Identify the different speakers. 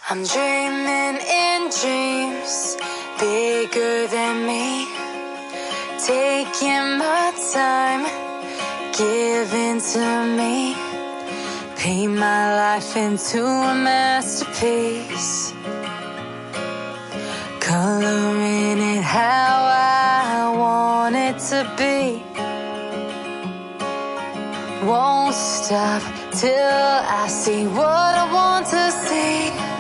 Speaker 1: I'm dreaming in dreams bigger than me, taking my time, giving to me, paint my life into a masterpiece, coloring it how I want it to be. Won't stop till I see what I want to see.